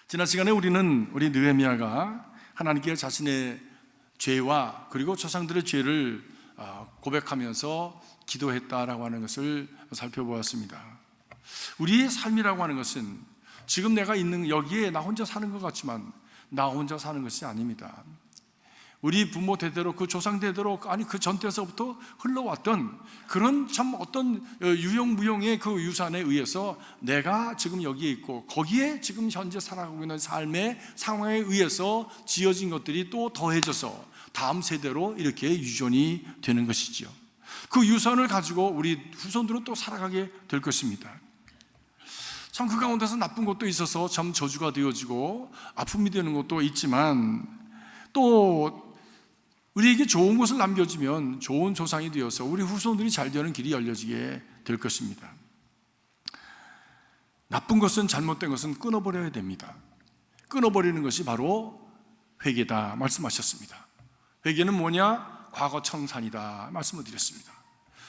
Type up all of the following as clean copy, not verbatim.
지난 시간에 우리는 우리 느헤미야가 하나님께 자신의 죄와 그리고 조상들의 죄를 고백하면서 기도했다라고 하는 것을 살펴보았습니다. 우리의 삶이라고 하는 것은 지금 내가 있는 여기에 나 혼자 사는 것 같지만 나 혼자 사는 것이 아닙니다. 우리 부모 대대로 그 조상 대대로 아니 그 전때서부터 흘러왔던 그런 참 어떤 유형무형의 그 유산에 의해서 내가 지금 여기에 있고 거기에 지금 현재 살아가고 있는 삶의 상황에 의해서 지어진 것들이 또 더해져서 다음 세대로 이렇게 유전이 되는 것이죠. 그 유산을 가지고 우리 후손들은 또 살아가게 될 것입니다. 참 그 가운데서 나쁜 것도 있어서 참 저주가 되어지고 아픔이 되는 것도 있지만 또 우리에게 좋은 것을 남겨주면 좋은 조상이 되어서 우리 후손들이 잘 되는 길이 열려지게 될 것입니다. 나쁜 것은, 잘못된 것은 끊어버려야 됩니다. 끊어버리는 것이 바로 회개다 말씀하셨습니다. 회개는 뭐냐? 과거 청산이다 말씀을 드렸습니다.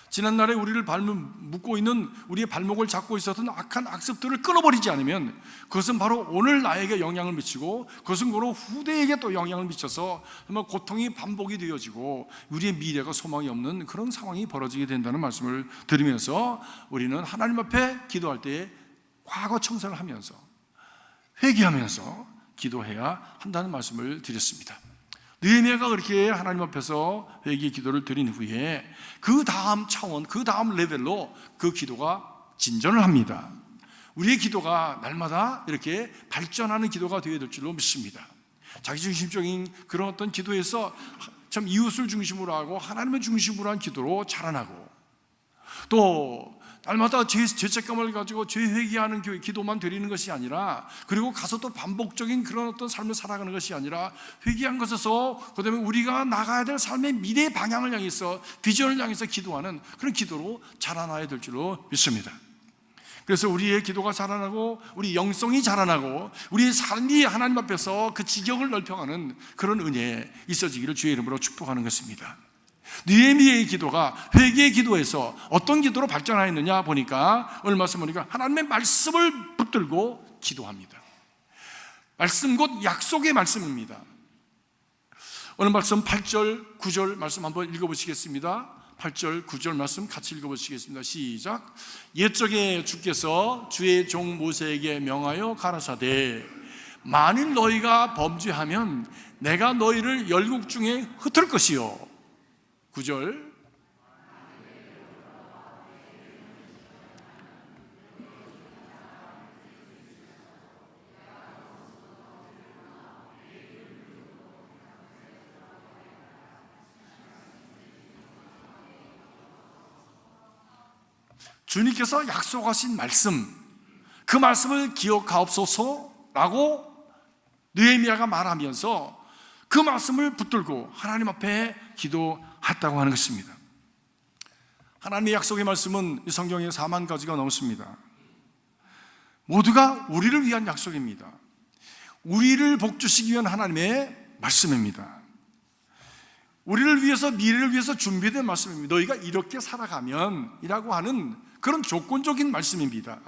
지난날에 우리를 묶고 있는 우리의 발목을 잡고 있었던 악한 악습들을 끊어버리지 않으면 그것은 바로 오늘 나에게 영향을 미치고 그것은 바로 후대에게 또 영향을 미쳐서 정말 고통이 반복이 되어지고 우리의 미래가 소망이 없는 그런 상황이 벌어지게 된다는 말씀을 드리면서 우리는 하나님 앞에 기도할 때 과거 청산을 하면서 회개하면서 기도해야 한다는 말씀을 드렸습니다. 느헤미야가 그렇게 하나님 앞에서 회개 기도를 드린 후에 그 다음 차원, 그 다음 레벨로 그 기도가 진전을 합니다. 우리의 기도가 날마다 이렇게 발전하는 기도가 되어야 될 줄로 믿습니다. 자기중심적인 그런 어떤 기도에서 참 이웃을 중심으로 하고 하나님을 중심으로 한 기도로 자라나고 또 날마다 죄책감을 가지고 죄 회개하는 기도만 드리는 것이 아니라 그리고 가서 또 반복적인 그런 어떤 삶을 살아가는 것이 아니라 회개한 것에서 그 다음에 우리가 나가야 될 삶의 미래 방향을 향해서 비전을 향해서 기도하는 그런 기도로 자라나야 될 줄로 믿습니다. 그래서 우리의 기도가 자라나고 우리 영성이 자라나고 우리의 삶이 하나님 앞에서 그 지경을 넓혀가는 그런 은혜 있어지기를 주의 이름으로 축복하는 것입니다. 느헤미야의 기도가 회개의 기도에서 어떤 기도로 발전하였느냐 보니까 오늘 말씀 보니까 하나님의 말씀을 붙들고 기도합니다. 말씀 곧 약속의 말씀입니다. 오늘 말씀 8절 9절 말씀 한번 읽어보시겠습니다. 8절 9절 말씀 같이 읽어보시겠습니다. 시작. 옛적에 주께서 주의 종 모세에게 명하여 가라사대 만일 너희가 범죄하면 내가 너희를 열국 중에 흩을 것이요 9절 주님께서 약속하신 말씀 그 말씀을 기억하옵소서라고 느헤미야가 말하면서 그 말씀을 붙들고 하나님 앞에 기도했다고 하는 것입니다. 하나님의 약속의 말씀은 이 성경에 4만 가지가 넘습니다. 모두가 우리를 위한 약속입니다. 우리를 복주시기 위한 하나님의 말씀입니다. 우리를 위해서 미래를 위해서 준비된 말씀입니다. 너희가 이렇게 살아가면 이라고 하는 그런 조건적인 말씀입니다.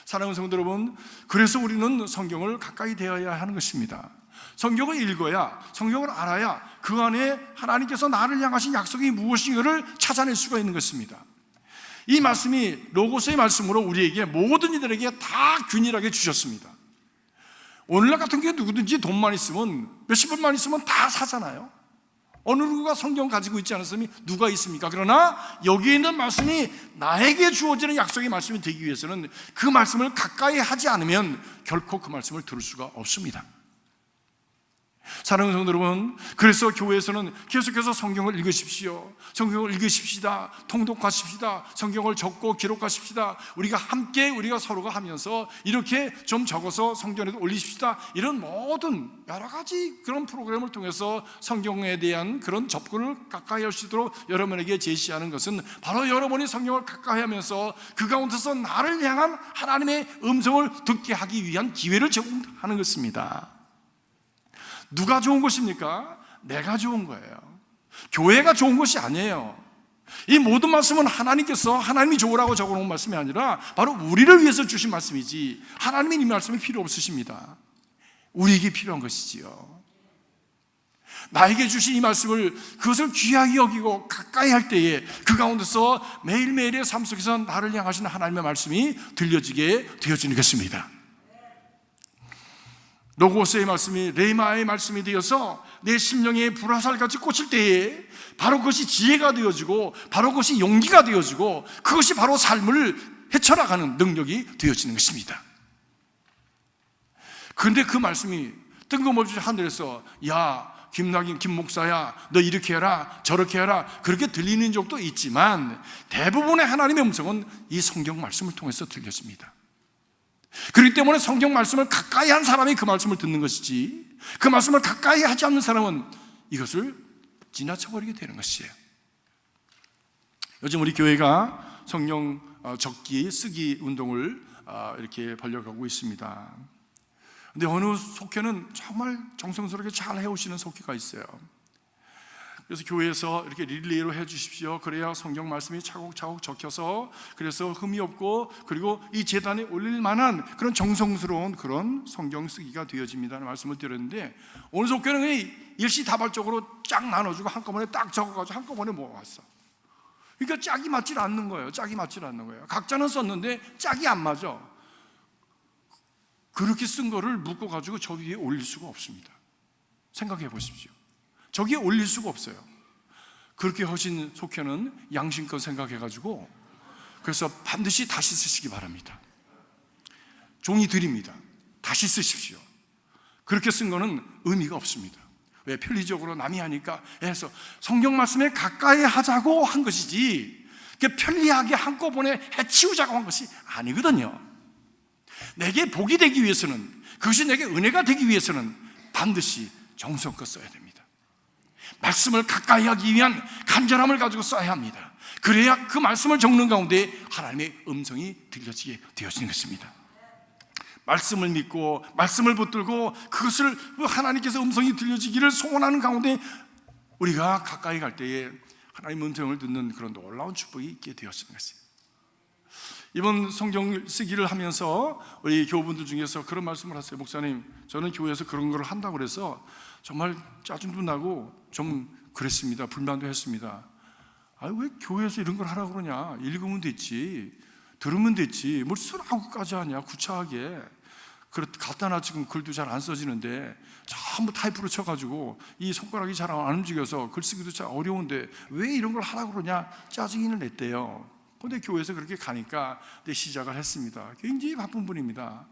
사랑하는 성도 여러분, 그래서 우리는 성경을 가까이 대해야 하는 것입니다. 성경을 읽어야, 성경을 알아야 그 안에 하나님께서 나를 향하신 약속이 무엇인가를 찾아낼 수가 있는 것입니다. 이 말씀이 로고스의 말씀으로 우리에게 모든 이들에게 다 균일하게 주셨습니다. 오늘날 같은 경우에 누구든지 돈만 있으면 몇십원만 있으면 다 사잖아요. 어느 누구가 성경 가지고 있지 않았으면 누가 있습니까? 그러나 여기에 있는 말씀이 나에게 주어지는 약속의 말씀이 되기 위해서는 그 말씀을 가까이 하지 않으면 결코 그 말씀을 들을 수가 없습니다. 사랑하는 성도 여러분, 그래서 교회에서는 계속해서 성경을 읽으십시오. 성경을 읽으십시다. 통독하십시다. 성경을 적고 기록하십시다. 우리가 함께 우리가 서로가 하면서 이렇게 좀 적어서 성전에도 올리십시다. 이런 모든 여러 가지 그런 프로그램을 통해서 성경에 대한 그런 접근을 가까이 할 수 있도록 여러분에게 제시하는 것은 바로 여러분이 성경을 가까이 하면서 그 가운데서 나를 향한 하나님의 음성을 듣게 하기 위한 기회를 제공하는 것입니다. 누가 좋은 것입니까? 내가 좋은 거예요. 교회가 좋은 것이 아니에요. 이 모든 말씀은 하나님께서 하나님이 좋으라고 적어놓은 말씀이 아니라 바로 우리를 위해서 주신 말씀이지, 하나님은 이 말씀이 필요 없으십니다. 우리에게 필요한 것이지요. 나에게 주신 이 말씀을, 그것을 귀하게 여기고 가까이 할 때에 그 가운데서 매일매일의 삶 속에서 나를 향하시는 하나님의 말씀이 들려지게 되어지는 것입니다. 로고스의 말씀이 레마의 말씀이 되어서 내 심령에 불화살같이 꽂힐 때에 바로 그것이 지혜가 되어지고, 바로 그것이 용기가 되어지고, 그것이 바로 삶을 헤쳐나가는 능력이 되어지는 것입니다. 그런데 그 말씀이 뜬금없이 하늘에서 야 김낙인 김 목사야, 너 이렇게 해라 저렇게 해라 그렇게 들리는 적도 있지만, 대부분의 하나님의 음성은 이 성경 말씀을 통해서 들려집니다. 그렇기 때문에 성경 말씀을 가까이 한 사람이 그 말씀을 듣는 것이지, 그 말씀을 가까이 하지 않는 사람은 이것을 지나쳐버리게 되는 것이에요. 요즘 우리 교회가 성경 적기 쓰기 운동을 이렇게 벌려가고 있습니다. 근데 어느 속회는 정말 정성스럽게 잘 해오시는 속회가 있어요. 그래서 교회에서 이렇게 릴레이로 해주십시오. 그래야 성경 말씀이 차곡차곡 적혀서, 그래서 흠이 없고, 그리고 이 제단에 올릴 만한 그런 정성스러운 그런 성경 쓰기가 되어집니다는 말씀을 드렸는데, 어느 속회는 일시다발적으로 쫙 나눠주고 한꺼번에 딱 적어가지고 한꺼번에 모아왔어. 그러니까 짝이 맞질 않는 거예요. 짝이 맞질 않는 거예요. 각자는 썼는데 짝이 안 맞아. 그렇게 쓴 거를 묶어가지고 저 위에 올릴 수가 없습니다. 생각해 보십시오. 저기에 올릴 수가 없어요. 그렇게 하신 속회는 양심껏 생각해가지고, 그래서 반드시 다시 쓰시기 바랍니다. 종이 드립니다. 다시 쓰십시오. 그렇게 쓴 거는 의미가 없습니다. 왜? 편리적으로 남이 하니까 해서 성경 말씀에 가까이 하자고 한 것이지, 편리하게 한꺼번에 해치우자고 한 것이 아니거든요. 내게 복이 되기 위해서는, 그것이 내게 은혜가 되기 위해서는 반드시 정성껏 써야 됩니다. 말씀을 가까이 하기 위한 간절함을 가지고 써야 합니다. 그래야 그 말씀을 적는 가운데 하나님의 음성이 들려지게 되어지는 것입니다. 말씀을 믿고 말씀을 붙들고 그것을 하나님께서 음성이 들려지기를 소원하는 가운데 우리가 가까이 갈 때에 하나님의 음성을 듣는 그런 놀라운 축복이 있게 되어지는 것입니다. 이번 성경 쓰기를 하면서 우리 교우분들 중에서 그런 말씀을 하세요. 목사님, 저는 교회에서 그런 걸 한다고 그래서 정말 짜증도 나고 좀 그랬습니다. 불만도 했습니다. 왜 교회에서 이런 걸 하라고 그러냐? 읽으면 됐지, 들으면 됐지, 뭘 쓰라고까지 하냐, 구차하게. 갖다 놔. 지금 글도 잘 안 써지는데 전부 타이프로 쳐가지고 이 손가락이 잘 안 움직여서 글쓰기도 잘 어려운데 왜 이런 걸 하라고 그러냐, 짜증을 냈대요. 근데 교회에서 그렇게 가니까 시작을 했습니다. 굉장히 바쁜 분입니다.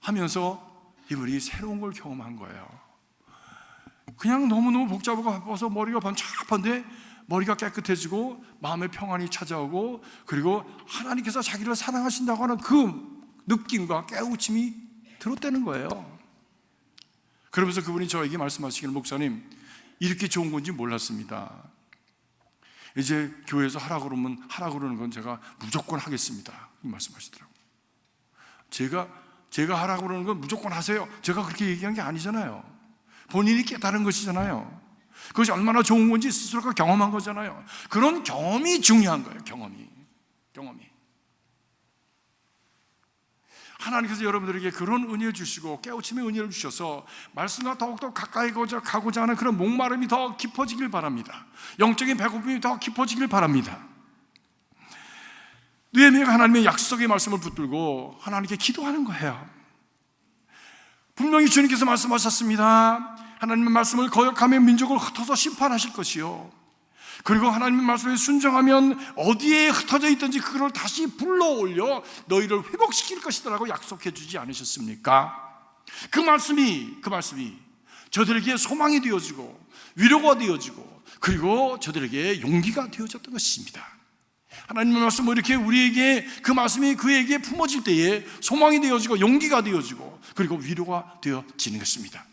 하면서 이분이 새로운 걸 경험한 거예요. 그냥 너무너무 복잡하고 바빠서 머리가 번잡한데 머리가 깨끗해지고 마음의 평안이 찾아오고, 그리고 하나님께서 자기를 사랑하신다고 하는 그 느낌과 깨우침이 들었다는 거예요. 그러면서 그분이 저에게 말씀하시기를, 목사님, 이렇게 좋은 건지 몰랐습니다. 이제 교회에서 하라고 그러는 건 제가 무조건 하겠습니다, 이 말씀하시더라고요. 제가 하라고 그러는 건 무조건 하세요, 제가 그렇게 얘기한 게 아니잖아요. 본인이 깨달은 것이잖아요. 그것이 얼마나 좋은 건지 스스로가 경험한 거잖아요. 그런 경험이 중요한 거예요. 경험이. 하나님께서 여러분들에게 그런 은혜를 주시고 깨우침의 은혜를 주셔서 말씀과 더욱더 가까이 가고자 하는 그런 목마름이 더 깊어지길 바랍니다. 영적인 배고픔이 더 깊어지길 바랍니다. 느헤미야가 하나님의 약속의 말씀을 붙들고 하나님께 기도하는 거예요. 분명히 주님께서 말씀하셨습니다. 하나님의 말씀을 거역하면 민족을 흩어서 심판하실 것이요, 그리고 하나님의 말씀에 순종하면 어디에 흩어져 있든지 그걸 다시 불러올려 너희를 회복시킬 것이라고 약속해 주지 않으셨습니까? 그 말씀이 저들에게 소망이 되어지고 위로가 되어지고, 그리고 저들에게 용기가 되어졌던 것입니다. 하나님의 말씀은 이렇게 우리에게 그 말씀이 그에게 품어질 때에 소망이 되어지고 용기가 되어지고 그리고 위로가 되어지는 것입니다.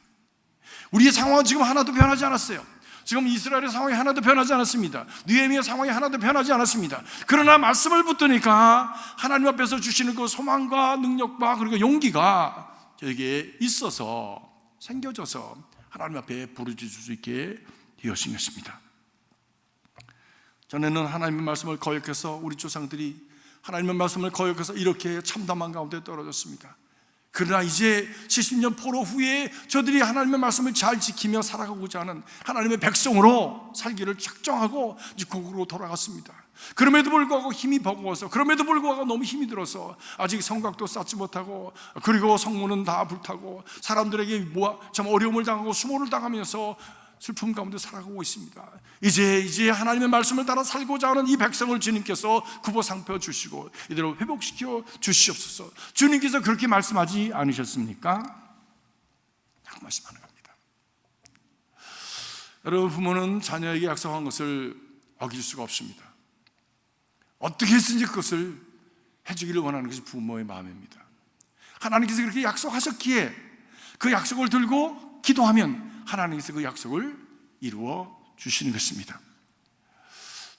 우리의 상황은 지금 하나도 변하지 않았어요. 지금 이스라엘의 상황이 하나도 변하지 않았습니다. 느헤미야 상황이 하나도 변하지 않았습니다. 그러나 말씀을 붙드니까 하나님 앞에서 주시는 그 소망과 능력과 그리고 용기가 저에게 있어서 생겨져서 하나님 앞에 부르짖을 수 있게 되었습니다. 전에는 하나님의 말씀을 거역해서 우리 조상들이 하나님의 말씀을 거역해서 이렇게 참담한 가운데 떨어졌습니다. 그러나 이제 70년 포로 후에 저들이 하나님의 말씀을 잘 지키며 살아가고자 하는 하나님의 백성으로 살기를 작정하고 이제 고국으로 돌아갔습니다. 그럼에도 불구하고 힘이 버거워서, 그럼에도 불구하고 너무 힘이 들어서 아직 성곽도 쌓지 못하고, 그리고 성문은 다 불타고 사람들에게 참 어려움을 당하고 수모를 당하면서 슬픔 가운데 살아가고 있습니다. 이제 하나님의 말씀을 따라 살고자 하는 이 백성을 주님께서 굽어상펴 주시고 이대로 회복시켜 주시옵소서. 주님께서 그렇게 말씀하지 않으셨습니까? 라고 말씀하는 겁니다. 여러분, 부모는 자녀에게 약속한 것을 어길 수가 없습니다. 어떻게 했든지 그것을 해주기를 원하는 것이 부모의 마음입니다. 하나님께서 그렇게 약속하셨기에 그 약속을 들고 기도하면 하나님께서 그 약속을 이루어 주시는 것입니다.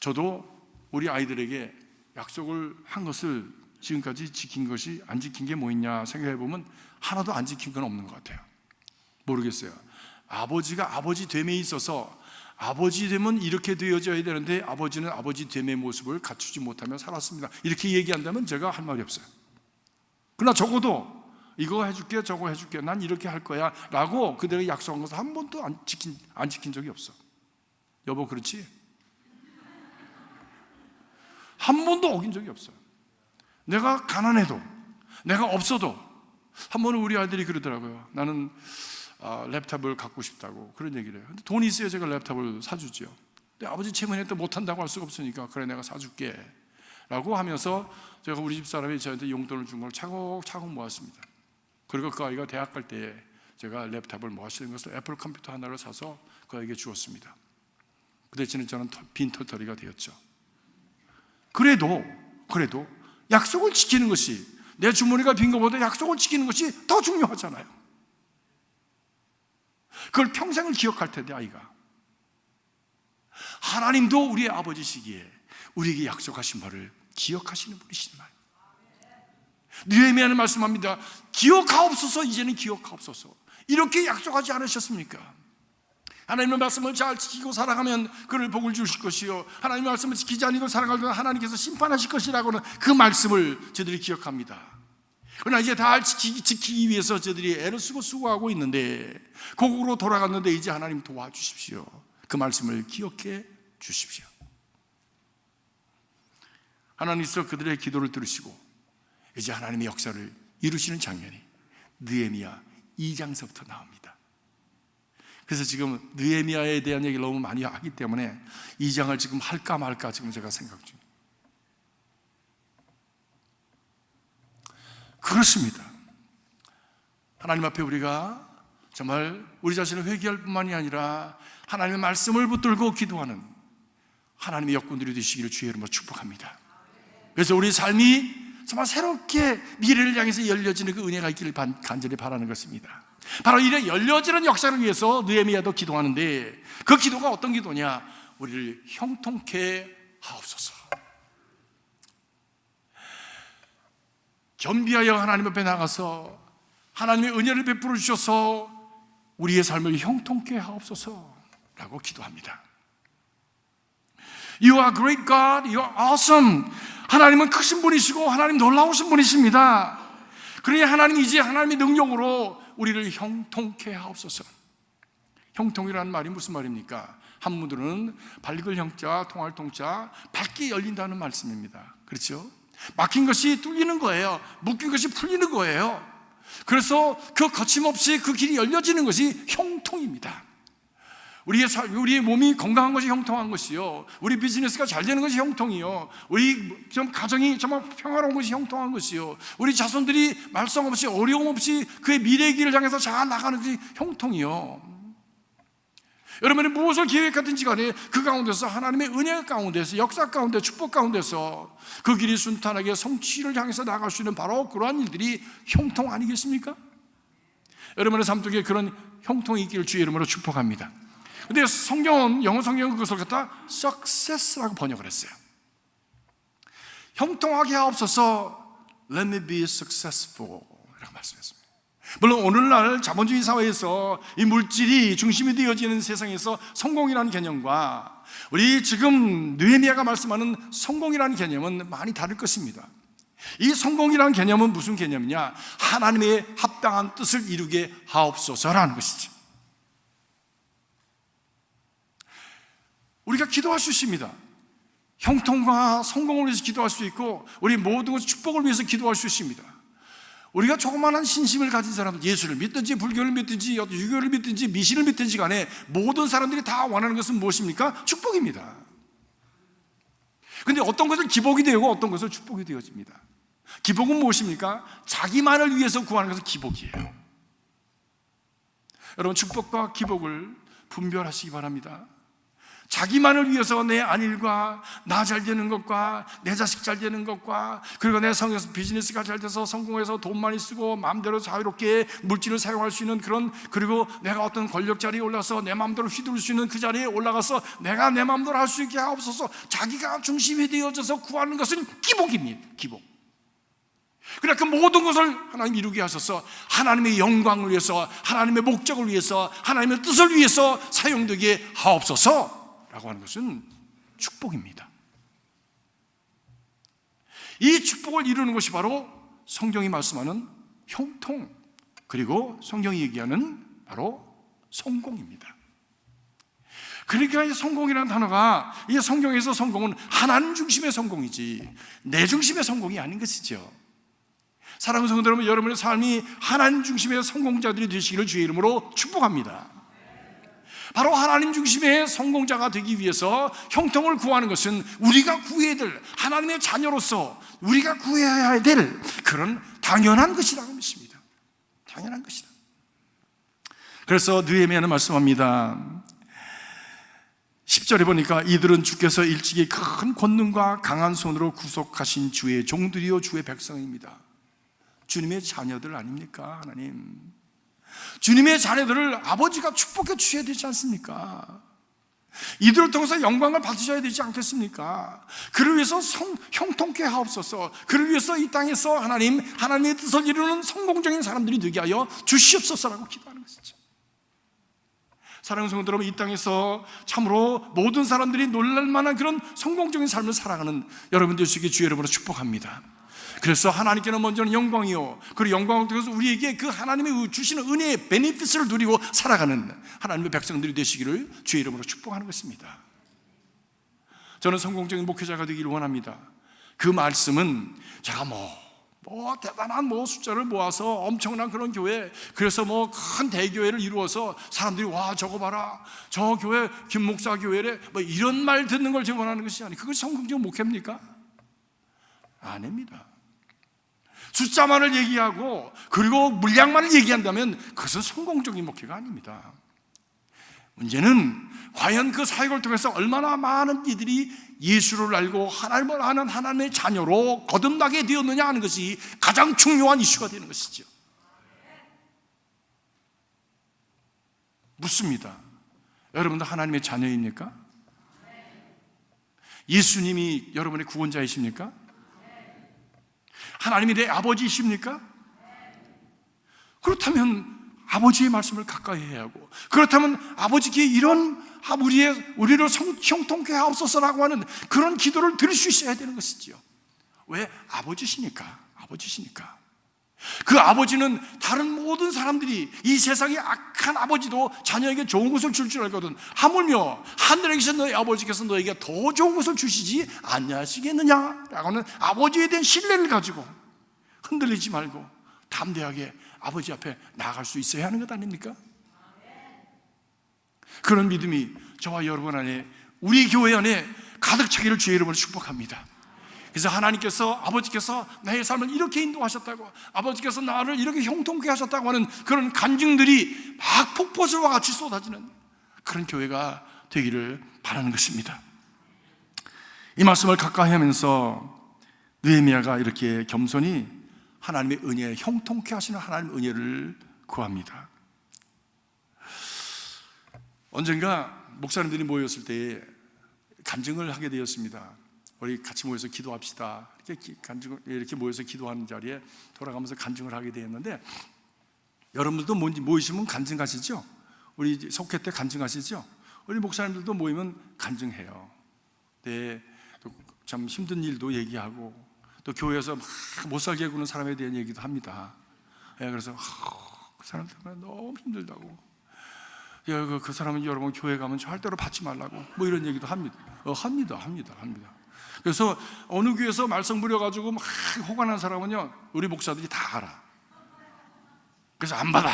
저도 우리 아이들에게 약속을 한 것을 지금까지 지킨 것이, 안 지킨 게 뭐 있냐 생각해 보면 하나도 안 지킨 건 없는 것 같아요. 모르겠어요. 아버지가 아버지 됨에 있어서 아버지 되면 이렇게 되어져야 되는데 아버지는 아버지 됨의 모습을 갖추지 못하며 살았습니다, 이렇게 얘기한다면 제가 할 말이 없어요. 그러나 적어도 이거 해줄게, 저거 해줄게, 난 이렇게 할 거야 라고 그들에게 약속한 것을 한 번도 안 지킨 적이 없어. 여보, 그렇지? 한 번도 어긴 적이 없어요. 내가 가난해도, 내가 없어도. 한 번은 우리 아들이 그러더라고요. 나는 랩탑을 갖고 싶다고 그런 얘기를 해요. 근데 돈이 있어야 제가 랩탑을 사주죠. 근데 아버지 채무에 또 못한다고 할 수가 없으니까 그래, 내가 사줄게 라고 하면서 제가 우리 집 사람이 저한테 용돈을 준 걸 차곡차곡 모았습니다. 그리고 그 아이가 대학 갈 때 제가 랩탑을 모아시는 것을 애플 컴퓨터 하나를 사서 그 아이에게 주었습니다. 그 대신에 저는 빈 털터리가 되었죠. 그래도 약속을 지키는 것이, 내 주머니가 빈 것보다 약속을 지키는 것이 더 중요하잖아요. 그걸 평생을 기억할 텐데 아이가. 하나님도 우리의 아버지시기에 우리에게 약속하신 바를 기억하시는 분이신 말. 느헤미야는 말씀합니다. 기억하옵소서, 이제는 기억하옵소서. 이렇게 약속하지 않으셨습니까? 하나님의 말씀을 잘 지키고 살아가면 그를 복을 주실 것이요, 하나님의 말씀을 지키지 않고 살아가면 하나님께서 심판하실 것이라고는 그 말씀을 저들이 기억합니다. 그러나 이제 다 지키기 위해서 저들이 애를 쓰고 수고하고 있는데, 고국으로 돌아갔는데 이제 하나님 도와주십시오. 그 말씀을 기억해 주십시오. 하나님께서 그들의 기도를 들으시고 이제 하나님의 역사를 이루시는 장면이 느헤미야 2장서부터 나옵니다. 그래서 지금 느헤미야에 대한 얘기를 너무 많이 하기 때문에 2장을 지금 할까 말까 지금 제가 생각 중이에요. 그렇습니다. 하나님 앞에 우리가 정말 우리 자신을 회개할 뿐만이 아니라 하나님의 말씀을 붙들고 기도하는 하나님의 역군들이 되시기를 주의 이름으로 축복합니다. 그래서 우리 삶이 정말 새롭게 미래를 향해서 열려지는 그 은혜가 있기를 간절히 바라는 것입니다. 바로 이런 열려지는 역사를 위해서 느헤미야도 기도하는데, 그 기도가 어떤 기도냐? 우리를 형통케 하옵소서. 겸비하여 하나님 앞에 나가서 하나님의 은혜를 베풀어 주셔서 우리의 삶을 형통케 하옵소서라고 기도합니다. You are great God, you are awesome. 하나님은 크신 분이시고 하나님 놀라우신 분이십니다. 그러니 하나님 이제 하나님의 능력으로 우리를 형통케 하옵소서. 형통이라는 말이 무슨 말입니까? 한문으로는 밝을 형자, 통할 통자, 밝게 열린다는 말씀입니다. 그렇죠? 막힌 것이 뚫리는 거예요. 묶인 것이 풀리는 거예요. 그래서 그 거침없이 그 길이 열려지는 것이 형통입니다. 우리의 몸이 건강한 것이 형통한 것이요, 우리 비즈니스가 잘 되는 것이 형통이요, 우리 좀 가정이 정말 평화로운 것이 형통한 것이요, 우리 자손들이 말썽 없이 어려움 없이 그의 미래의 길을 향해서 잘 나가는 것이 형통이요. 여러분이 무엇을 계획하든지 간에 그 가운데서 하나님의 은혜 가운데서, 역사 가운데, 축복 가운데서 그 길이 순탄하게 성취를 향해서 나갈 수 있는 바로 그러한 일들이 형통 아니겠습니까? 여러분의 삶 속에 그런 형통이 있기를 주의 이름으로 축복합니다. 근데 성경은, 영어 성경은 그것을 갖다 success라고 번역을 했어요. 형통하게 하옵소서, let me be successful 라고 말씀했습니다. 물론 오늘날 자본주의 사회에서 이 물질이 중심이 되어지는 세상에서 성공이라는 개념과 우리 지금 느헤미야가 말씀하는 성공이라는 개념은 많이 다를 것입니다. 이 성공이라는 개념은 무슨 개념이냐? 하나님의 합당한 뜻을 이루게 하옵소서라는 것이죠. 우리가 기도할 수 있습니다. 형통과 성공을 위해서 기도할 수 있고, 우리 모든 것을 축복을 위해서 기도할 수 있습니다. 우리가 조그마한 신심을 가진 사람, 예수를 믿든지 불교를 믿든지 유교를 믿든지 미신을 믿든지 간에 모든 사람들이 다 원하는 것은 무엇입니까? 축복입니다. 그런데 어떤 것은 기복이 되고 어떤 것은 축복이 되어집니다. 기복은 무엇입니까? 자기만을 위해서 구하는 것은 기복이에요. 여러분, 축복과 기복을 분별하시기 바랍니다. 자기만을 위해서 내 안일과 나 잘 되는 것과 내 자식 잘 되는 것과, 그리고 내 성에서 비즈니스가 잘 돼서 성공해서 돈 많이 쓰고 마음대로 자유롭게 물질을 사용할 수 있는 그런, 그리고 내가 어떤 권력 자리에 올라서 내 마음대로 휘두를 수 있는 그 자리에 올라가서 내가 내 마음대로 할 수 있게 하옵소서, 자기가 중심이 되어져서 구하는 것은 기복입니다. 기복. 그러나 그 모든 것을 하나님 이루게 하셔서 하나님의 영광을 위해서, 하나님의 목적을 위해서, 하나님의 뜻을 위해서 사용되게 하옵소서 라고 하는 것은 축복입니다. 이 축복을 이루는 것이 바로 성경이 말씀하는 형통, 그리고 성경이 얘기하는 바로 성공입니다. 그러니까 이 성공이라는 단어가, 이 성경에서 성공은 하나님 중심의 성공이지 내 중심의 성공이 아닌 것이죠. 사랑하는 성도 여러분, 여러분의 삶이 하나님 중심의 성공자들이 되시기를 주의 이름으로 축복합니다. 바로 하나님 중심의 성공자가 되기 위해서 형통을 구하는 것은 우리가 구해야 될, 하나님의 자녀로서 우리가 구해야 될 그런 당연한 것이라고 믿습니다. 당연한 것이다. 그래서 느헤미야는 말씀합니다. 10절에 보니까 이들은 주께서 일찍이 큰 권능과 강한 손으로 구속하신 주의 종들이요 주의 백성입니다. 주님의 자녀들 아닙니까? 하나님, 주님의 자녀들을 아버지가 축복해 주셔야 되지 않습니까? 이들을 통해서 영광을 받으셔야 되지 않겠습니까? 그를 위해서 형통케 하옵소서. 그를 위해서 이 땅에서 하나님의 뜻을 이루는 성공적인 사람들이 되게 하여 주시옵소서라고 기도하는 것이죠. 사랑하는 성도 여러분, 이 땅에서 참으로 모든 사람들이 놀랄만한 그런 성공적인 삶을 살아가는 여러분 되시기를 주의 이름으로 축복합니다. 그래서 하나님께는 먼저는 영광이요, 그리고 영광을 통해서 우리에게 그 하나님의 주시는 은혜의 베네핏을 누리고 살아가는 하나님의 백성들이 되시기를 주의 이름으로 축복하는 것입니다. 저는 성공적인 목회자가 되기를 원합니다. 그 말씀은 제가 대단한 숫자를 모아서 엄청난 그런 교회, 그래서 큰 대교회를 이루어서 사람들이 와 저거 봐라, 저 교회 김 목사 교회래, 이런 말 듣는 걸 제가 원하는 것이 아니에요. 그것이 성공적인 목회입니까? 아닙니다. 숫자만을 얘기하고 그리고 물량만을 얘기한다면 그것은 성공적인 목회가 아닙니다. 문제는 과연 그 사역을 통해서 얼마나 많은 이들이 예수를 알고 하나님을 아는 하나님의 자녀로 거듭나게 되었느냐 하는 것이 가장 중요한 이슈가 되는 것이죠. 묻습니다. 여러분도 하나님의 자녀입니까? 예수님이 여러분의 구원자이십니까? 하나님이 내 아버지이십니까? 그렇다면 아버지의 말씀을 가까이 해야 하고, 그렇다면 아버지께 이런 우리를 형통케 하옵소서라고 하는 그런 기도를 드릴 수 있어야 되는 것이지요. 왜? 아버지시니까. 그 아버지는 다른 모든 사람들이, 이 세상의 악한 아버지도 자녀에게 좋은 것을 줄 알거든. 하물며 하늘에 계신 너희 아버지께서 너에게 더 좋은 것을 주시지 않냐시겠느냐라고 하는 아버지에 대한 신뢰를 가지고 흔들리지 말고 담대하게 아버지 앞에 나아갈 수 있어야 하는 것 아닙니까? 그런 믿음이 저와 여러분 안에, 우리 교회 안에 가득 차기를 주의 이름으로 축복합니다. 그래서 하나님께서, 아버지께서 나의 삶을 이렇게 인도하셨다고, 아버지께서 나를 이렇게 형통케 하셨다고 하는 그런 간증들이 막 폭포수와 같이 쏟아지는 그런 교회가 되기를 바라는 것입니다. 이 말씀을 가까이 하면서 느헤미야가 이렇게 겸손히 하나님의 은혜, 형통케 하시는 하나님의 은혜를 구합니다. 언젠가 목사님들이 모였을 때 간증을 하게 되었습니다. 우리 같이 모여서 기도합시다. 이렇게 모여서 기도하는 자리에 돌아가면서 간증을 하게 되었는데, 여러분들도 모이시면 간증하시죠? 우리 속회 때 간증하시죠? 우리 목사님들도 모이면 간증해요. 네, 참 힘든 일도 얘기하고 또 교회에서 막 못 살게 구는 사람에 대한 얘기도 합니다. 그래서 그 사람 때문에 너무 힘들다고, 그 사람은 여러분 교회 가면 절대로 받지 말라고 뭐 이런 얘기도 합니다. 합니다. 그래서 어느 교회에서 말썽 부려가지고 막 호가 난 사람은요, 우리 목사들이 다 알아. 그래서 안 받아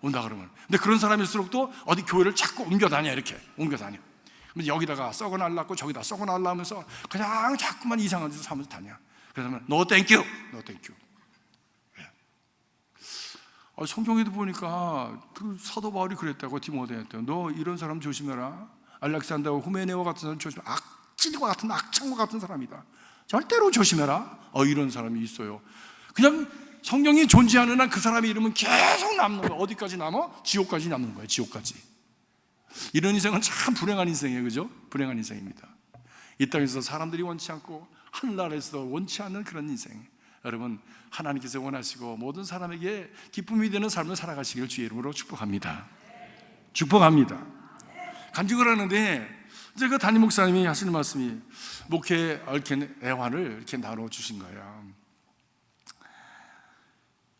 온다 그러면. 근데 그런 사람일수록 또 어디 교회를 자꾸 옮겨 다녀. 이렇게 옮겨 다녀. 여기다가 썩어 날랐고 저기다 썩어 날라면서 그냥 자꾸만 이상한 짓을 하면서 다녀. 그래서 no thank you. 성경에도 보니까 그 사도 바울이 그랬다고. 디모데한테 너 이런 사람 조심해라. 알렉산더와 후메네오 같은 사람 조심해. 악질과 같은 악창과 같은 사람이다. 절대로 조심해라. 이런 사람이 있어요. 그냥 성경이 존재하는 한 그 사람의 이름은 계속 남는 거예요. 어디까지 남아? 지옥까지 남는 거예요. 지옥까지. 이런 인생은 참 불행한 인생이에요. 그죠? 불행한 인생입니다. 이 땅에서 사람들이 원치 않고 하늘나라에서 원치 않는 그런 인생, 여러분 하나님께서 원하시고 모든 사람에게 기쁨이 되는 삶을 살아가시길 주의 이름으로 축복합니다. 간증을 하는데 이제 그 담임 목사님이 하시는 말씀이 목회 얽힌 애환을 이렇게 나눠주신 거예요.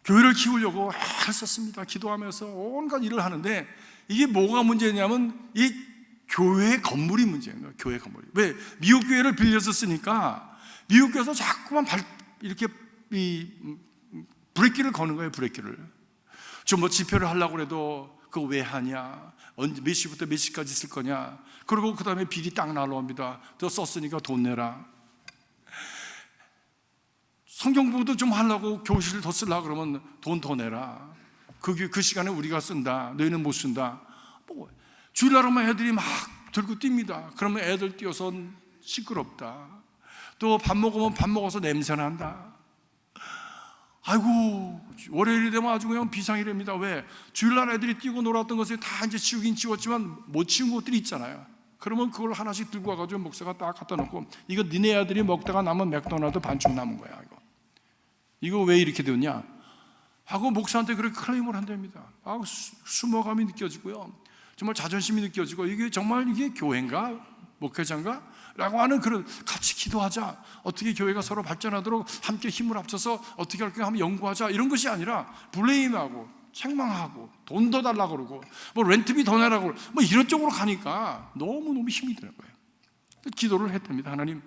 교회를 키우려고 했었습니다. 기도하면서 온갖 일을 하는데 이게 뭐가 문제냐면 이 교회 건물이 문제예요. 교회 건물이. 왜? 미국 교회를 빌려서 쓰니까 미국 교회에서 자꾸만 이렇게 브레이크를 거는 거예요. 브레이크를. 좀 뭐 집회를 하려고 해도 그거 왜 하냐? 언제 몇 시부터 몇 시까지 쓸 거냐? 그리고 그 다음에 비리 딱 날라옵니다. 또 썼으니까 돈 내라. 성경 공부도 좀 하려고 교실을 더 쓰려고 그러면 돈 더 내라. 그 시간에 우리가 쓴다. 너희는 못 쓴다. 주일날 오면 애들이 막 들고 뜁니다. 그러면 애들 뛰어서 시끄럽다. 또 밥 먹으면 밥 먹어서 냄새난다. 아이고, 월요일이 되면 아주 그냥 비상이랍니다. 왜? 주일날 애들이 뛰고 놀았던 것을 다 이제 치우긴 치웠지만 못 치운 것들이 있잖아요. 그러면 그걸 하나씩 들고 와가지고 목사가 딱 갖다 놓고, 이거 니네 아들이 먹다가 남은 맥도날드 반죽 남은 거야. 이거 왜 이렇게 되었냐 하고 목사한테 그렇게 클레임을 한답니다. 수모감이 느껴지고요, 정말 자존심이 느껴지고, 이게 정말 이게 교회인가 목회자인가 라고 하는 그런, 같이 기도하자, 어떻게 교회가 서로 발전하도록 함께 힘을 합쳐서 어떻게 할까 하면 연구하자, 이런 것이 아니라 블레임하고 책망하고 돈 더 달라고 그러고 뭐 렌트비 더 내라고 뭐 이런 쪽으로 가니까 너무너무 힘이 드는 거예요. 기도를 했답니다. 하나님,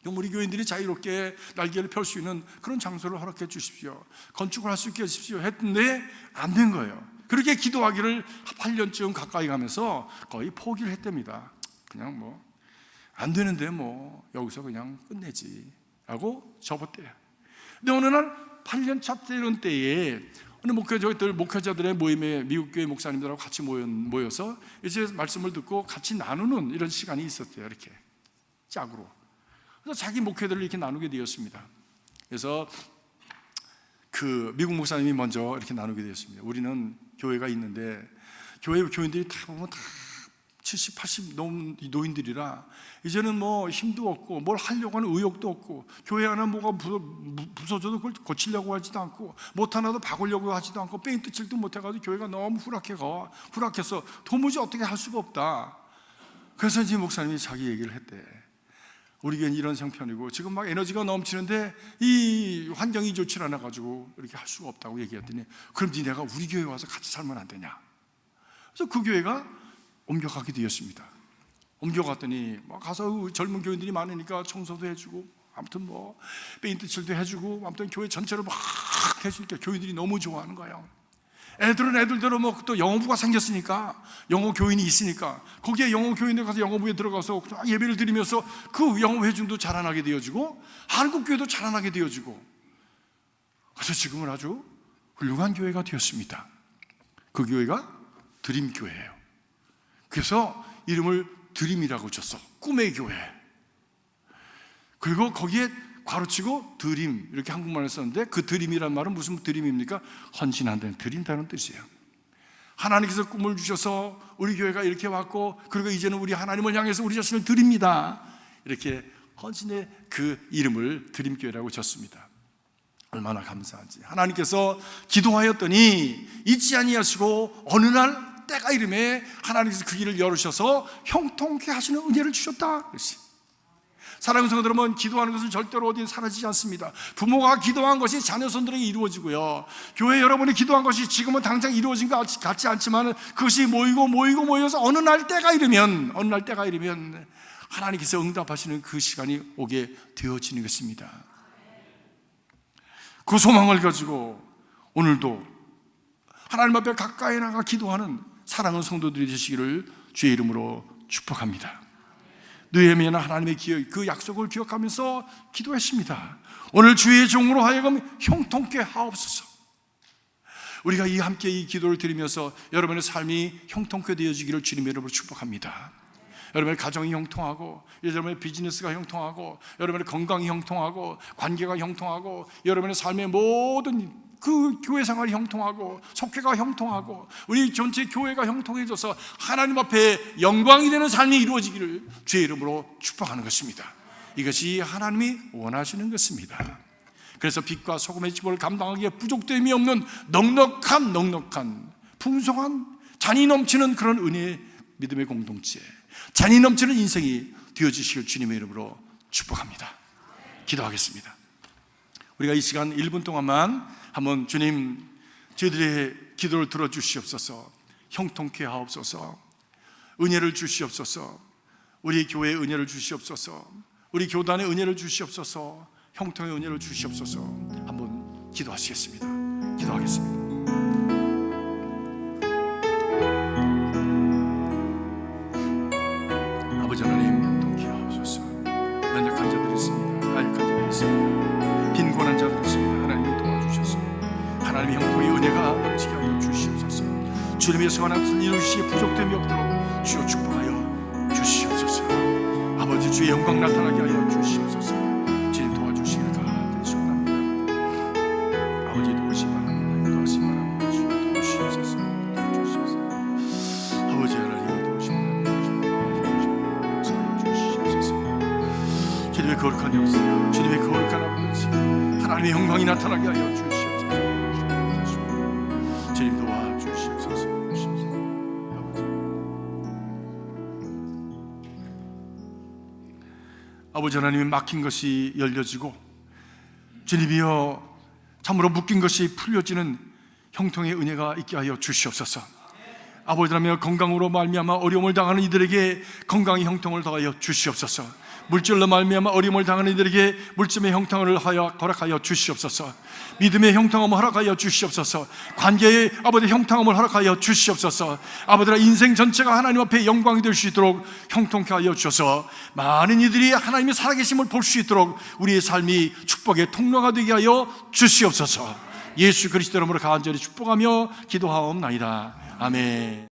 우리 교인들이 자유롭게 날개를 펼 수 있는 그런 장소를 허락해 주십시오. 건축을 할 수 있게 해주십시오. 했는데 안 된 거예요. 그렇게 기도하기를 8년쯤 가까이 가면서 거의 포기를 했답니다. 그냥 뭐 안 되는데 뭐 여기서 그냥 끝내지 하고 접었대요. 근데 어느 날 8년 차 되는 때에 어느 목회자들의 모임에 미국 교회 목사님들하고 같이 모여서 이제 말씀을 듣고 같이 나누는 이런 시간이 있었대요. 이렇게 짝으로. 그래서 자기 목회들을 이렇게 나누게 되었습니다. 그래서 그 미국 목사님이 먼저 이렇게 나누게 되었습니다. 우리는 교회가 있는데 교회 교인들이 다 보면 다 70, 80 넘은 노인들이라 이제는 뭐 힘도 없고 뭘 하려고 하는 의욕도 없고, 교회 하나 뭐가 부서져도 그걸 고치려고 하지도 않고 못 하나도 박으려고 하지도 않고 페인트 칠도 못해가지고 교회가 너무 후락해서 도무지 어떻게 할 수가 없다. 그래서 이제 목사님이 자기 얘기를 했대. 우리 교회는 이런 형편이고 지금 막 에너지가 넘치는데 이 환경이 좋지 않아가지고 이렇게 할 수가 없다고 얘기했더니, 그럼 니네가 우리 교회 와서 같이 살면 안 되냐? 그래서 그 교회가 옮겨가게 되었습니다. 옮겨갔더니 막 가서 젊은 교인들이 많으니까 청소도 해주고, 아무튼 뭐 페인트 칠도 해주고, 아무튼 교회 전체를 막 해줄 때 교인들이 너무 좋아하는 거예요. 애들은 애들대로 뭐 또 영어부가 생겼으니까, 영어 교인이 있으니까 거기에 영어 교인들 가서 영어부에 들어가서 예배를 드리면서 그 영어 회중도 자라나게 되어지고 한국 교회도 자라나게 되어지고, 그래서 지금은 아주 훌륭한 교회가 되었습니다. 그 교회가 드림교회예요. 그래서 이름을 드림이라고 줬어. 꿈의 교회. 그리고 거기에 괄호치고 드림 이렇게 한국말을 썼는데, 그 드림이란 말은 무슨 드림입니까? 헌신한다는, 드린다는 뜻이에요. 하나님께서 꿈을 주셔서 우리 교회가 이렇게 왔고, 그리고 이제는 우리 하나님을 향해서 우리 자신을 드립니다. 이렇게 헌신의 그 이름을 드림교회라고 줬습니다. 얼마나 감사한지. 하나님께서 기도하였더니 잊지 아니하시고 어느 날 때가 이름에 하나님께서 그 길을 열으셔서 형통케 하시는 은혜를 주셨다. 사랑하는 성도 여러분, 기도하는 것은 절대로 어디 사라지지 않습니다. 부모가 기도한 것이 자녀 손들에게 이루어지고요, 교회 여러분이 기도한 것이 지금은 당장 이루어진 것 같지 않지만 그것이 모여서 어느 날 때가 이르면 하나님께서 응답하시는 그 시간이 오게 되어지는 것입니다. 그 소망을 가지고 오늘도 하나님 앞에 가까이 나가 기도하는 사랑하는 성도들이 되시기를 주의 이름으로 축복합니다. 느헤미야는 하나님의 그 약속을 기억하면서 기도했습니다. 오늘 주의 종으로 하여금 형통케 하옵소서. 우리가 함께 이 기도를 드리면서 여러분의 삶이 형통케 되어지기를 주님의 이름으로 축복합니다. 여러분의 가정이 형통하고, 여러분의 비즈니스가 형통하고, 여러분의 건강이 형통하고, 관계가 형통하고, 여러분의 삶의 모든 그 교회 생활이 형통하고, 속회가 형통하고, 우리 전체 교회가 형통해져서 하나님 앞에 영광이 되는 삶이 이루어지기를 주의 이름으로 축복하는 것입니다. 이것이 하나님이 원하시는 것입니다. 그래서 빛과 소금의 지보를 감당하기에 부족됨이 없는 넉넉한 풍성한 잔이 넘치는 그런 은혜의 믿음의 공동체, 잔이 넘치는 인생이 되어주시길 주님의 이름으로 축복합니다. 기도하겠습니다. 우리가 이 시간 1분 동안만 한번 주님, 저희들의 기도를 들어주시옵소서, 형통케 하옵소서, 은혜를 주시옵소서, 우리 교회에 은혜를 주시옵소서, 우리 교단에 은혜를 주시옵소서, 형통의 은혜를 주시옵소서. 한번 기도하시겠습니다. 기도하겠습니다. 아버지 하나님, 형통케 하옵소서. 연약한 자들이 있습니다. 나약한 자들이 있습니다. 빈곤한 자들이 있습니다. 하나님이 도와주셔서 하나님의 형통의 은혜가 넘치게 하여 주시옵소서. 주님의 선한 뜻을 이루시기에 부족됨이 없도록 주여 축복하여 주시옵소서. 아버지, 주의 영광 나타나게 하여 주시옵소서. 주님 도와주시기를 간절히 소원합니다. 아버지, 도우시 바랍니다. 도우시 바랍니다. 주여 도우시옵소서. 도우시옵소서. 아버지 하나님, 도우시 바랍니다. 주시옵소서. 주님의 거룩한 역사, 주님의 거룩한 아버지, 하나님의 영광이 나타나게 하여 주시옵소서. 주님 도와주시옵소서. 아버지 하나님이 막힌 것이 열려지고, 주님이여 참으로 묶인 것이 풀려지는 형통의 은혜가 있게 하여 주시옵소서. 아버지 하나님, 건강으로 말미암아 어려움을 당하는 이들에게 건강의 형통을 더하여 주시옵소서. 물질로 말미암아 어려움을 당하는 이들에게 물질의 형통을 허락하여 주시옵소서. 믿음의 형통함을 허락하여 주시옵소서. 관계의 아버지 형통함을 허락하여 주시옵소서. 아버지의 인생 전체가 하나님 앞에 영광이 될 수 있도록 형통케 하여 주셔서 많은 이들이 하나님의 살아계심을 볼 수 있도록 우리의 삶이 축복의 통로가 되게 하여 주시옵소서. 예수 그리스도 이름으로 간절히 축복하며 기도하옵나이다. 아멘.